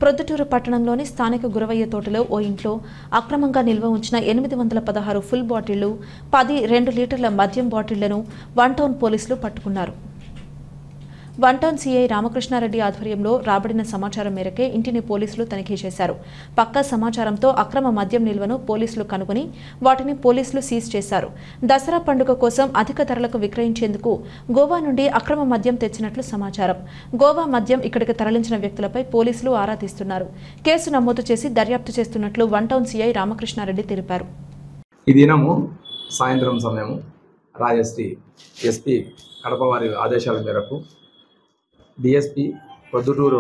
ప్రొద్దుటూరు పట్టణంలోని స్థానిక గురవయ్య తోటలో ఓ ఇంట్లో అక్రమంగా నిల్వ ఉంచిన 816 ఫుల్ బాటిళ్లు, 10 2 లీటర్ల మద్యం బాటిళ్లను వన్ టౌన్ పోలీసులు పట్టుకున్నారు. వన్ టౌన్ సీఐ రామకృష్ణారెడ్డి ఆధ్వర్యంలో రాబడిన సమాచారం మేరకే ఇంటిని పోలీసులు తనిఖీ చేశారు. పక్కా సమాచారంతో అక్రమ మద్యం నిల్వను పోలీసులు కనుగొని వాటిని పోలీసులు సీజ్ చేశారు. దసరా పండుగ కోసం అధిక ధరలకు విక్రయించేందుకు గోవా నుండి అక్రమ మద్యం తెచ్చినట్లు సమాచారం. గోవా మద్యం ఇక్కడికి తరలించిన వ్యక్తులపై పోలీసులు ఆరా తీస్తున్నారు. కేసు నమోదు చేసి దర్యాప్తు చేస్తున్నట్లు వన్ టౌన్ సీఐ రామకృష్ణారెడ్డి తెలిపారు. ఈ దినము సాయంత్రం సమయం రాజశ్రీ ఎస్పీ కడప వారి ఆదేశాల మేరకు డిఎస్పీ ప్రొద్దుటూరు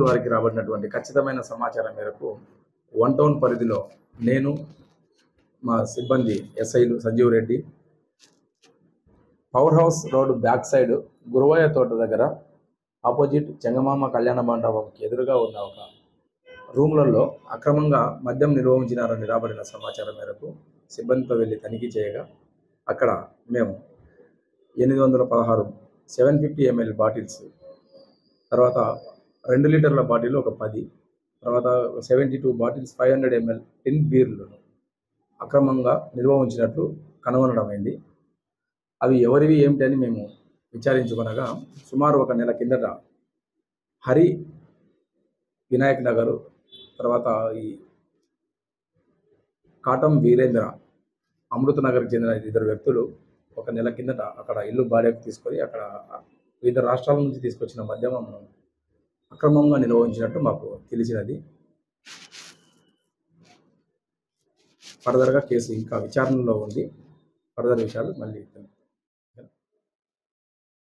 వారికి రాబడినటువంటి ఖచ్చితమైన సమాచారం మేరకు వన్ టౌన్ పరిధిలో నేను, మా సిబ్బంది ఎస్ఐలు Sanjeev Reddy, power house road back side Guravayya తోట దగ్గర ఆపోజిట్ చెంగమామ కళ్యాణ మండపంకి ఎదురుగా ఉన్న ఒక రూమ్లలో అక్రమంగా మద్యం నిల్వ ఉంచినారని రాబడిన సమాచారం మేరకు సిబ్బందితో వెళ్ళి తనిఖీ చేయగా అక్కడ మేము 816 750 ml బాటిల్స్, తర్వాత 2 లీటర్ల బాటిల్ ఒక 10, తర్వాత 72 బాటిల్స్ 500 ml టిన్ బీర్లను అక్రమంగా నిల్వ ఉంచినట్లు కనుగొనడమైంది. అవి ఎవరివి ఏమిటి అని మేము విచారించుకునగా సుమారు ఒక నెల కిందట హరి వినాయక్ నగర్, తర్వాత ఈ కాటం వీరేంద్ర అమృత నగర్కి చెందిన 2 వ్యక్తులు ఒక నెల కిందట అక్కడ ఇల్లు బాడీకి తీసుకొని అక్కడ వివిధ రాష్ట్రాల నుంచి తీసుకొచ్చిన మద్యం అక్రమంగా నిల్వ ఉంచినట్టు మాకు తెలిసినది. ఫర్దర్గా కేసు ఇంకా విచారణలో ఉంది. ఫర్దర్ విషయాలు మళ్ళీ